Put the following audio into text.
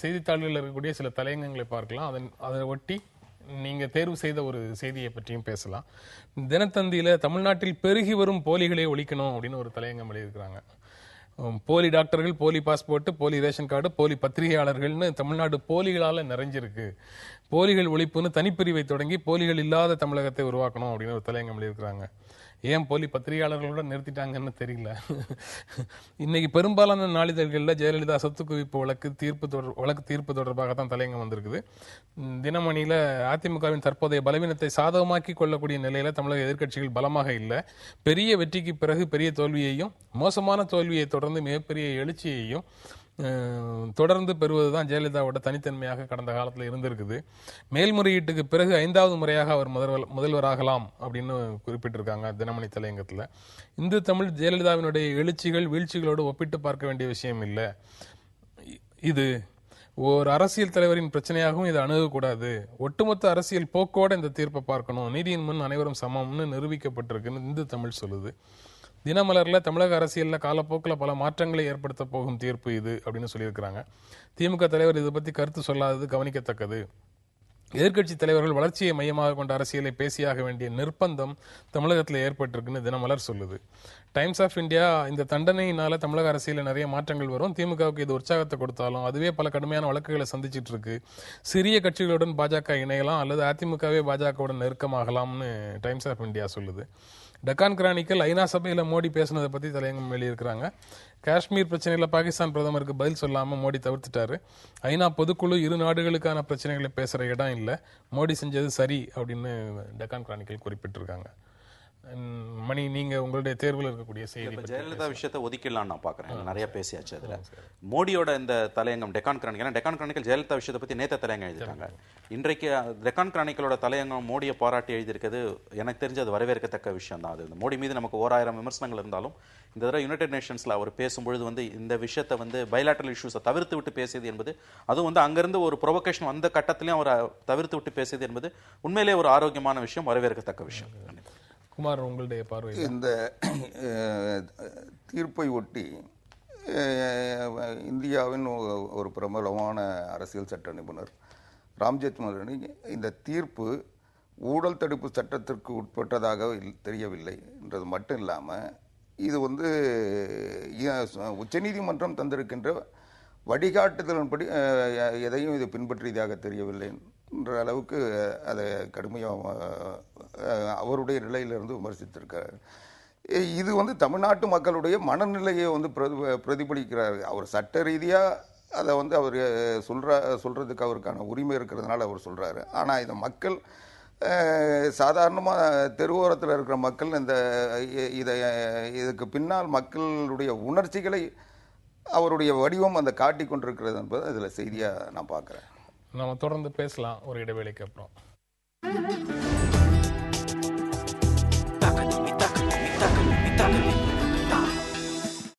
செய்தித்தாள்களில் இருக்கக்கூடிய சில தலையங்கங்களை பார்க்கலாம். அதை ஒட்டி நீங்க தேர்வு செய்த ஒரு செய்தியை பற்றியும் பேசலாம். தினத்தந்தியில தமிழ்நாட்டில் பெருகி வரும் போலிகளை ஒழிக்கணும் அப்படின்னு ஒரு தலையங்கம் எழுதியிருக்கிறாங்க. போலி டாக்டர்கள், போலி பாஸ்போர்ட், போலி ரேஷன் கார்டு, போலி பத்திரிகையாளர்கள்னு தமிழ்நாடு போலிகளால நிறைஞ்சிருக்கு. போலிகள் ஒழிப்புன்னு தனிப்பிரிவை தொடங்கி போலிகள் இல்லாத தமிழகத்தை உருவாக்கணும் அப்படின்னு ஒரு தலையங்கம் எழுதியிருக்கிறாங்க. ஏன் போலி பத்திரிகையாளர்களோட நிறுத்திட்டாங்கன்னு தெரியல. இன்னைக்கு பெரும்பாலான நாளிதழ்களில் ஜெயலலிதா சொத்து குவிப்பு வழக்கு தீர்ப்பு தொடர்பாக தான் தலையங்கம் வந்திருக்குது. தினமணியில அதிமுகவின் தற்போதைய பலவீனத்தை சாதகமாக்கி கொள்ளக்கூடிய நிலையில தமிழக எதிர்க்கட்சிகள் பலமாக இல்லை. பெரிய வெற்றிக்கு பிறகு பெரிய தோல்வியையும், மோசமான தோல்வியை தொடர்ந்து மிகப்பெரிய எழுச்சியையும் தொடர்ந்து பெறுவதுதான் ஜெயலலிதாவோட தனித்தன்மையாக கடந்த காலத்தில் இருந்திருக்குது. மேல்முறையீட்டுக்கு பிறகு 5வது முறையாக அவர் முதல்வராகலாம் அப்படின்னு குறிப்பிட்டிருக்காங்க தினமணி தலையங்கத்தில். இந்து தமிழ் ஜெயலலிதாவினுடைய எழுச்சிகள் வீழ்ச்சிகளோடு ஒப்பிட்டு பார்க்க வேண்டிய விஷயம் இல்லை. இது ஒரு அரசியல் தலைவரின் பிரச்சனையாகவும் இதை அணுகக்கூடாது. ஒட்டுமொத்த அரசியல் போக்கோட இந்த தீர்ப்பை பார்க்கணும். நீதியின் முன் அனைவரும் சமம்னு நிரூபிக்கப்பட்டிருக்குன்னு இந்து தமிழ் சொல்லுது. தினமலர்ல தமிழக அரசியல்ல காலப்போக்கில் பல மாற்றங்களை ஏற்படுத்த போகும் தீர்ப்பு இது அப்படின்னு சொல்லியிருக்கிறாங்க. திமுக தலைவர் இதை பத்தி கருத்து சொல்லாதது கவனிக்கத்தக்கது. எதிர்க்கட்சி தலைவர்கள் வளர்ச்சியை மையமாக கொண்ட அரசியலை பேசியாக வேண்டிய நிர்பந்தம் தமிழகத்தில் ஏற்பட்டிருக்குன்னு தினமலர் சொல்லுது. டைம்ஸ் ஆஃப் இந்தியா இந்த தண்டனையினால தமிழக அரசியலில் நிறைய மாற்றங்கள் வரும், திமுகவுக்கு இது உற்சாகத்தை கொடுத்தாலும் அதுவே பல கடுமையான வழக்குகளை சந்திச்சிட்டு இருக்கு, சிறிய கட்சிகளுடன் பாஜக இணையலாம் அல்லது அதிமுகவே பாஜகவுடன் நெருக்கமாகலாம்னு டைம்ஸ் ஆஃப் இந்தியா சொல்லுது. டெக்கான் கிரானிக்கல் ஐநா சபையில் மோடி பேசினதை பற்றி தலையங்கம் எழுதியிருக்கிறாங்க. காஷ்மீர் பிரச்சனையில் பாகிஸ்தான் பிரதமருக்கு பதில் சொல்லாமல் மோடி தவிர்த்துட்டாரு. ஐநா பொதுக்குழு இரு நாடுகளுக்கான பிரச்சனைகளை பேசுகிற இடம் இல்லை, மோடி செஞ்சது சரி அப்படின்னு டெக்கான் கிரானிக்கல் குறிப்பிட்டிருக்காங்க. மணி, நீங்க உங்களுடைய தேர்வில் இருக்கக்கூடிய செய்தி ஜெயலலிதா விஷயத்தை ஒதுக்கிடலாம் நான் பார்க்குறேன். நிறைய பேசியாச்சு. அதில் மோடியோட இந்த தலையங்கம் டெக்கான் கிரானிக்கல், டெக்கான் கிரானிக்கல் ஜெயலலிதா விஷயத்தை பற்றி நேற்று தலையங்கம் எழுதிட்டாங்க. இன்றைக்கு டெக்கான் கிரானிக்கலோட தலையங்கம் மோடியை பாராட்டி எழுதியிருக்கிறது எனக்கு தெரிஞ்சு அது வரவேற்கத்தக்க விஷயம் தான். அது மோடி மீது நமக்கு 1000 விமர்சனங்கள் இருந்தாலும் இந்த தடவை யுனைடெட் நேஷன்ஸில் அவர் பேசும்பொழுது இந்த விஷயத்தை பைலாட்டரல் இஷ்யூஸை தவிர்த்து விட்டு பேசியது என்பது, அதுவும் அங்கிருந்து ஒரு ப்ரொவோகேஷன் வந்த கட்டத்திலையும் அவரை தவிர்த்து விட்டு பேசியது என்பது உண்மையிலே ஒரு ஆரோக்கியமான விஷயம், வரவேற்கத்தக்க விஷயம். குமார், உங்களுடைய பார்வை? இந்த தீர்ப்பை ஒட்டி இந்தியாவின் ஒரு பிரபலமான அரசியல் சட்ட நிபுணர் ராம்ஜெத்மலனி இந்த தீர்ப்பு ஊழல் தடுப்பு சட்டத்திற்கு உட்பட்டதாக தெரியவில்லை என்றது மட்டும் இல்லாமல் இது உச்சநீதிமன்றம் தந்திருக்கின்ற வழிகாட்டுதலின்படி எதையும் இது பின்பற்றியதாக தெரியவில்லை என்ற அளவுக்கு அதை கடுமையாக அவருடைய நிலையிலிருந்து விமர்சித்திருக்கார். இது தமிழ்நாட்டு மக்களுடைய மனநிலையை பிரதிபலிக்கிறார். அவர் சட்ட ரீதியாக அதை அவர் சொல்றதுக்கு அவருக்கான உரிமை இருக்கிறதுனால அவர் சொல்றாரு. ஆனால் இந்த மக்கள் சாதாரணமாக தெருவோரத்தில் இருக்கிற மக்கள் இதுக்கு பின்னால் மக்களுடைய உணர்ச்சிகளை அவருடைய வடிவம் காட்டி கொண்டிருக்கிறது என்பது அதில் செய்தியாக நான் பார்க்குறேன். நம்ம தொடர்ந்து பேசலாம் ஒரு இடைவேளைக்கு அப்புறம். Taca-me, taca-me, taca-me, taca-me.